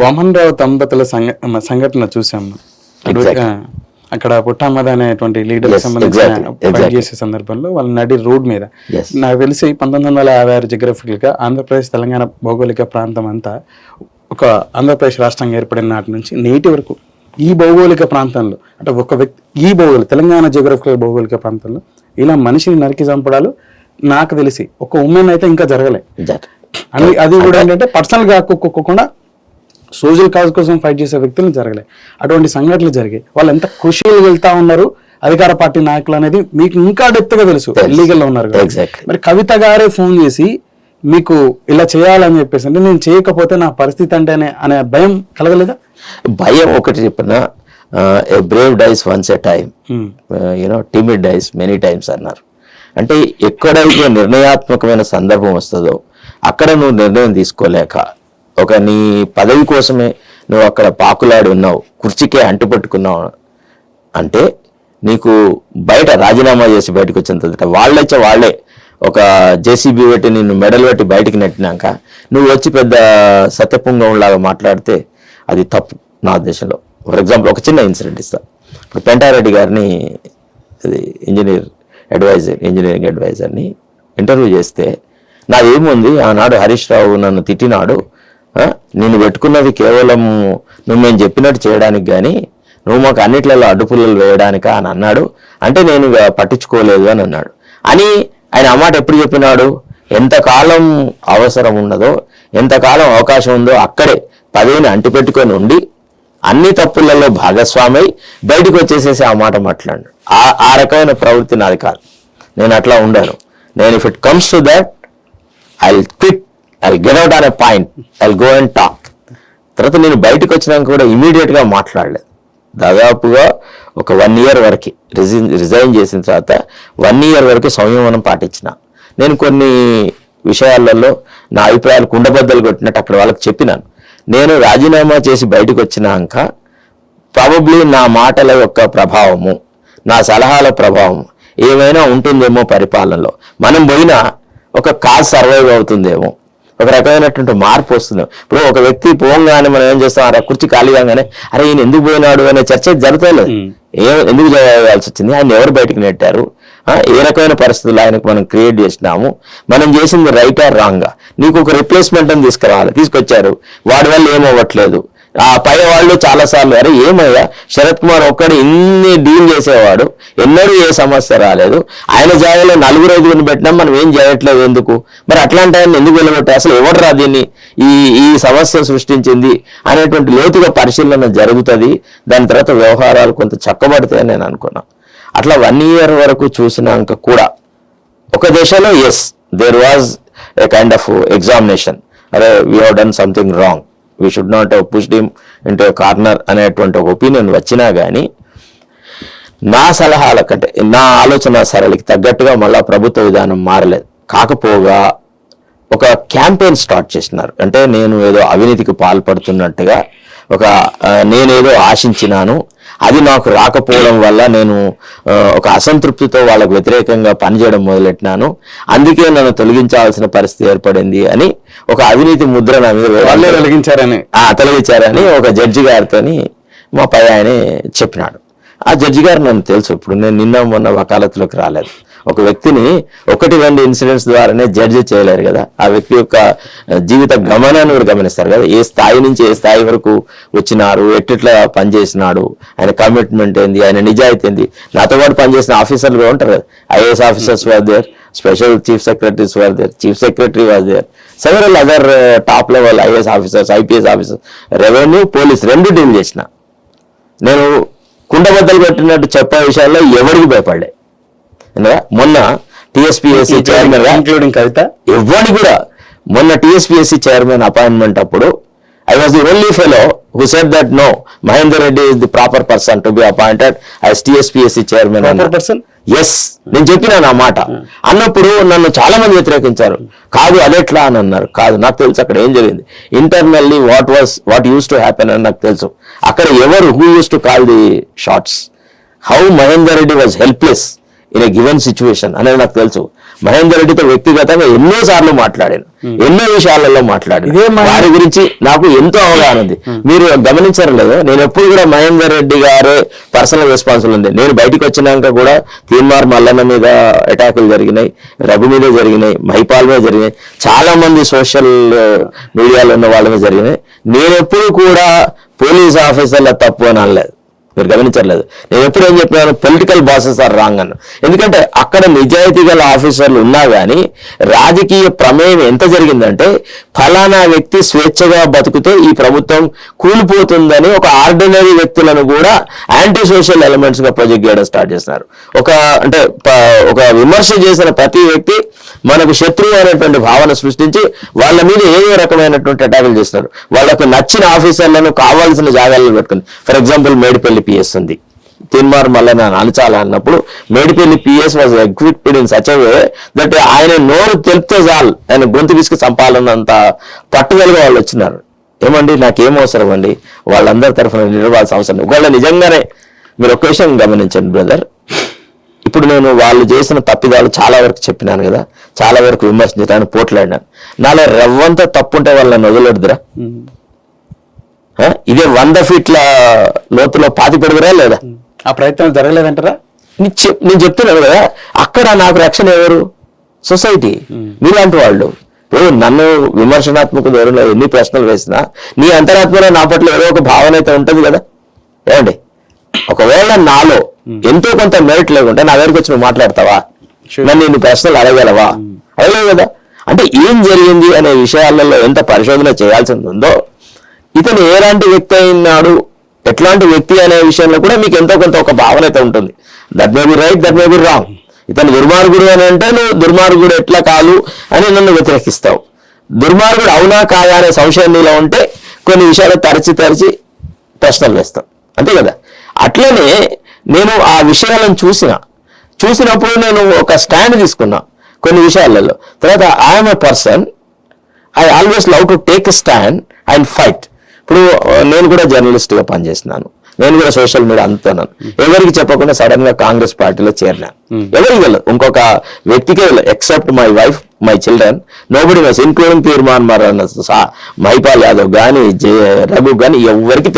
వామన్ రావు దంపతుల సంఘటన చూసాము. అక్కడ పుట్టమ్మద అనేటువంటి లీడర్ సంబంధించిన పనిచేసే సందర్భంలో వాళ్ళ నడి రోడ్ మీద నాకు తెలిసి 1956 జియోగ్రఫికల్ గా ఆంధ్రప్రదేశ్ తెలంగాణ భౌగోళిక ప్రాంతం అంతా ఒక ఆంధ్రప్రదేశ్ రాష్ట్రంగా ఏర్పడిన నాటి నుంచి నేటి వరకు ఈ భౌగోళిక ప్రాంతంలో అంటే ఒక వ్యక్తి ఈ తెలంగాణ జియోగ్రఫికల్ భౌగోళిక ప్రాంతంలో ఇలా మనిషిని నరికి చంపడాలు నాకు తెలిసి ఒక ఉమెన్ అయితే ఇంకా జరగలే. అది కూడా ఏంటంటే పర్సనల్ గా కుక్కకుండా సోషల్ కాజ్ కోసం ఫైట్ చేసే వ్యక్తులు జరగలే. అటువంటి సంఘటనలు జరిగాయి. వాళ్ళు ఎంత కృషిగా వెళ్తా ఉన్నారు అధికార పార్టీ నాయకులు అనేది మీకు ఇంకా డెప్త్ గా తెలుసు, లీగల్ లో ఉన్నారు. మరి కవిత గారే ఫోన్ చేసి మీకు ఇలా చేయాలని చెప్పేసి అంటే నేను చేయకపోతే నా పరిస్థితి అంటే అనే భయం కలగలేదా? భయం ఒకటి చెప్పిన, a brave dies once a time, timid dies many times అన్నారు. అంటే ఎక్కడైతే నిర్ణయాత్మకమైన సందర్భం వస్తుందో అక్కడ నువ్వు నిర్ణయం తీసుకోలేక ఒక నీ పదవి కోసమే నువ్వు అక్కడ పాకులాడి ఉన్నావు, కుర్చీకే అంటుపట్టుకున్నావు అంటే నీకు బయట రాజీనామా చేసి బయటకు వచ్చిన వాళ్ళే ఒక జేసీబీ పెట్టి నిన్ను మెడల్ పెట్టి బయటికి నెట్టినాక నువ్వు వచ్చి పెద్ద సత్యపుంగంలాగా మాట్లాడితే అది తప్పు నా ఉద్దేశంలో. ఫర్ ఎగ్జాంపుల్ ఒక చిన్న ఇన్సిడెంట్ ఇస్తా. ఇప్పుడు పెంటారెడ్డి గారిని ఇంజనీరింగ్ అడ్వైజర్ని ఇంటర్వ్యూ చేస్తే నాదేముంది, ఆనాడు హరీష్ రావు నన్ను తిట్టినాడు, నేను పెట్టుకున్నది కేవలం నువ్వు మేము చెప్పినట్టు చేయడానికి కానీ నువ్వు మాకు అన్నిట్లలో అడ్డుపుల్లలు వేయడానికా అని అన్నాడు. అంటే నేను పట్టించుకోలేదు అని అన్నాడు. అని ఆయన ఆ మాట ఎప్పుడు చెప్పినాడు? ఎంతకాలం అవసరం ఉన్నదో ఎంతకాలం అవకాశం ఉందో అక్కడే పదవిని అంటిపెట్టుకొని ఉండి అన్ని తప్పులలో భాగస్వామై బయటకు వచ్చేసేసి ఆ మాట మాట్లాడు. ఆ రకమైన ప్రవృత్తి నాది కాదు. నేను అట్లా ఉండాను. నేను if it comes to that I will quit, I will get out on a point, I will go and talk. తర్వాత నేను బయటకు వచ్చినాక కూడా ఇమీడియట్ గా మాట్లాడలేదు. దాదాపుగా ఒక 1 year వరకు రిజైన్ చేసిన తర్వాత 1 year వరకు సంయమనం పాటించిన. నేను కొన్ని విషయాలలో నా అభిప్రాయాలు కుండబద్దలు కొట్టినట్టు అక్కడ వాళ్ళకి చెప్పినాను. నేను రాజీనామా చేసి బయటకు వచ్చినాక ప్రాబబ్లీ నా మాటల యొక్క ప్రభావము, నా సలహాల ప్రభావం ఏమైనా ఉంటుందేమో పరిపాలనలో. మనం పోయినా ఒక కాజ్ సర్వైవ్ అవుతుందేమో, ఒక రకమైనటువంటి మార్పు వస్తుంది. ఇప్పుడు ఒక వ్యక్తి పోగానే మనం ఏం చేస్తాం, అరే కుర్చీ ఖాళీ కాగానే అరే ఈయన ఎందుకు పోయినాడు అనే చర్చ జరుగుతలేదు. ఎందుకు చేయాల్సి వచ్చింది, ఆయన ఎవరు బయటకు నెట్టారు, ఏ రకమైన పరిస్థితులు ఆయనకు మనం క్రియేట్ చేసినాము, మనం చేసింది రైట్ ఆర్ రాంగ్. నీకు ఒక రిప్లేస్మెంట్ అని తీసుకొచ్చారు, వాడి వల్ల ఏమవ్వట్లేదు. ఆ పై వాళ్ళు చాలాసార్లు అరే ఏమయ్యా శరత్ కుమార్ ఒక్కడు ఇన్ని డీల్ చేసేవాడు, ఎన్నడూ ఏ సమస్య రాలేదు, ఆయన జాగాలో 4-5 పెట్టినాం, మనం ఏం చేయట్లేదు ఎందుకు, మరి అట్లాంటి ఆయన ఎందుకు వెళ్ళబట్టి అసలు ఎవడరా దీన్ని ఈ సమస్య సృష్టించింది అనేటువంటి లోతుగా పరిశీలన జరుగుతుంది. దాని తర్వాత వ్యవహారాలు కొంత చక్కబడతాయని నేను అనుకున్నా. అట్లా 1 year వరకు చూసినాక కూడా ఒక దశలో yes there was a kind of examination, అరే we have done something wrong, we should not have pushed him into a corner అనేటువంటి ఒక ఒపీనియన్ వచ్చినా కానీ నా సలహాల కంటే నా ఆలోచన సరళికి తగ్గట్టుగా మళ్ళా ప్రభుత్వ విధానం మారలేదు. కాకపోగా ఒక క్యాంపెయిన్ స్టార్ట్ చేసినారు. అంటే నేను ఏదో అవినీతికి పాల్పడుతున్నట్టుగా నేనేదో ఆశించినాను, అది నాకు రాకపోవడం వల్ల నేను ఒక అసంతృప్తితో వాళ్ళకు వ్యతిరేకంగా పనిచేయడం మొదలెట్టినాను, అందుకే నన్ను తొలగించాల్సిన పరిస్థితి ఏర్పడింది అని ఒక అవినీతి ముద్ర నా మీద తొలగించారని ఒక జడ్జి గారితో మా పై ఆయనే చెప్పినాడు. ఆ జడ్జి గారు నన్ను తెలుసు. ఇప్పుడు నేను నిన్న మొన్న వకాలతులోకి రాలేదు. ఒక వ్యక్తిని 1-2 ఇన్సిడెంట్స్ ద్వారానే జడ్జి చేయలేరు కదా. ఆ వ్యక్తి యొక్క జీవిత గమనాన్ని కూడా గమనిస్తారు కదా. ఏ స్థాయి నుంచి ఏ స్థాయి వరకు వచ్చినారు, ఎట్లా పనిచేసినాడు, ఆయన కమిట్మెంట్ ఏంది, ఆయన నిజాయితీ ఏంది. నాతో పాటు పనిచేసిన ఆఫీసర్లు కూడా ఉంటారు కదా. IAS officers were there, special chief secretaries were there, chief secretary was there, several other top level IAS officers, IPS officers, revenue, police 2 deal చేసిన. నేను కుండబద్దలు పెట్టినట్టు చెప్పే విషయాల్లో ఎవరికి భయపడలే. మొన్న టీఎస్పీఎస్సీ చైర్మన్ ఇంక్లూడింగ్ కవిత ఎవరిని కూడా మొన్న టీఎస్పీఎస్సీ చైర్మన్ అపాయింట్మెంట్ అప్పుడు I was the only fellow who said that no, Mahender Reddy is the proper person to be appointed as TSPSC chairman person. Yes, నేను చెప్పినాను ఆ మాట. అన్నప్పుడు నన్ను చాలా మంది వ్యతిరేకించారు. కాదు అదెట్లా అని అన్నారు. కాదు, నాకు తెలుసు అక్కడ ఏం జరిగింది internally, what use to happen అని నాకు తెలుసు. అక్కడ ఎవరు who use to call the shots, how Mahender Reddy was helpless in a given situation అనేది నాకు తెలుసు. మహేందర్ రెడ్డితో వ్యక్తిగతంగా ఎన్నో సార్లు మాట్లాడాను, ఎన్నో విషయాలలో మాట్లాడాను. వారి గురించి నాకు ఎంతో అవగాహన ఉంది. మీరు గమనించారు లేదో, నేను ఎప్పుడు కూడా మహేందర్ రెడ్డి గారే పర్సనల్ రెస్పాన్సిబుల్ ఉంది. నేను బయటకు వచ్చినాక కూడా తీన్మార్ మల్లన్న మీద అటాకులు జరిగినాయి, రఘు మీద జరిగినాయి, మహిపాల్ మీద జరిగినాయి, చాలా మంది సోషల్ మీడియాలో ఉన్న వాళ్ళ మీద జరిగినాయి. నేను ఎప్పుడు కూడా పోలీస్ ఆఫీసర్ల తప్పు అని అనలేదు. మీరు గమనించలేదు. నేను ఎప్పుడు ఏం చెప్పినాను, పొలిటికల్ బాసెస్ ఆర్ రాంగ్ అన్న. ఎందుకంటే అక్కడ నిజాయితీ గల ఆఫీసర్లు ఉన్నా కానీ రాజకీయ ప్రమేయం ఎంత జరిగిందంటే ఫలానా వ్యక్తి స్వేచ్ఛగా బతికితే ఈ ప్రభుత్వం కూలిపోతుందని ఒక ఆర్డినరీ వ్యక్తులను కూడా యాంటీ సోషల్ ఎలిమెంట్స్ గా ప్రొజెక్ట్ చేయడం స్టార్ట్ చేస్తున్నారు. ఒక విమర్శ చేసిన ప్రతి వ్యక్తి మనకు శత్రువు అనేటువంటి భావన సృష్టించి వాళ్ళ మీద ఏదో రకమైనటువంటి అటాకులు చేస్తున్నారు. వాళ్ళకు నచ్చిన ఆఫీసర్లను కావాల్సిన జాగాలను పెట్టుకుని, ఫర్ ఎగ్జాంపుల్ మేడిపల్లి పిఎస్ ఉంది, తీన్మార్ మల్లన్న అణచాలా అన్నప్పుడు Medipally PS was equipped in such a way that ఆయన నోరు తెలిపితే చాలు ఆయన గొంతు విసుకు చంపాలన్నంత పట్టుదలగా వాళ్ళు వచ్చినారు. ఏమండి నాకేం అవసరం అండి వాళ్ళందరి తరఫున నిలవాల్సిన అవసరం. ఒకవేళ నిజంగానే మీరు ఒక విషయం గమనించండి బ్రదర్, ఇప్పుడు నేను వాళ్ళు చేసిన తప్పిదాలు చాలా వరకు చెప్పినాను కదా, చాలా వరకు విమర్శించడానికి పోట్లాడినాను. నాలో రవ్వంతా తప్పుంటే వాళ్ళని వదిలేడుదురా? ఇదే 100 ఫీట్ల లోతులో పాతి పెడుదురా లేదా? ఆ ప్రయత్నం జరగలేదంటారా? నేను చెప్తున్నాను కదా, అక్కడ నాకు రక్షణ ఎవరు? సొసైటీ, మీలాంటి వాళ్ళు. ఇప్పుడు నన్ను విమర్శనాత్మక ధోరణిలో ఎన్ని ప్రశ్నలు వేసినా నీ అంతరాత్మలో నా పట్ల ఏదో ఒక భావన అయితే ఉంటుంది కదా. ఏమండి, ఒకవేళ నాలో ఎంతో కొంత మెరిట్ లేకుంటే నా దగ్గరికి వచ్చి నువ్వు మాట్లాడతావా? నన్ను ఇన్ని ప్రశ్నలు అడగలవా? అడగలేవు కదా. అంటే ఏం జరిగింది అనే విషయాలలో ఎంత పరిశోధన చేయాల్సింది ఉందో, ఇతను ఎలాంటి వ్యక్తి అయినాడు, ఎట్లాంటి వ్యక్తి అనే విషయంలో కూడా మీకు ఎంతో కొంత ఒక భావన అయితే ఉంటుంది. That may be right, that may be wrong. ఇతను దుర్మార్గుడు అని అంటే నువ్వు దుర్మార్గుడు ఎట్లా కాదు అని నన్ను వ్యతిరేకిస్తావు. దుర్మార్గుడు అవునా కాదా అనే సంశయం నీలో ఉంటే కొన్ని విషయాలు తరచి ప్రశ్నలు వేస్తావు, అంతే కదా. అట్లనే నేను ఆ విషయాలను చూసినప్పుడు నేను ఒక స్టాండ్ తీసుకున్నా కొన్ని విషయాలలో. తర్వాత I'm a person, I always love to take a stand and fight. ఇప్పుడు నేను కూడా జర్నలిస్ట్గా పనిచేస్తున్నాను, నేను కూడా సోషల్ మీడియా అంటున్నాను. ఎవరికి చెప్పకుండా సడన్ గా కాంగ్రెస్ పార్టీలో చేరినాను. ఎవరికి వెళ్ళదు, ఇంకొక వ్యక్తికే వెళ్ళదు, except my wife, my children, nobody knows, including తీర్మాన్ మహిపాల్ యాదవ్ కానీ రఘు కానీ ఎవరికి తెలియదు.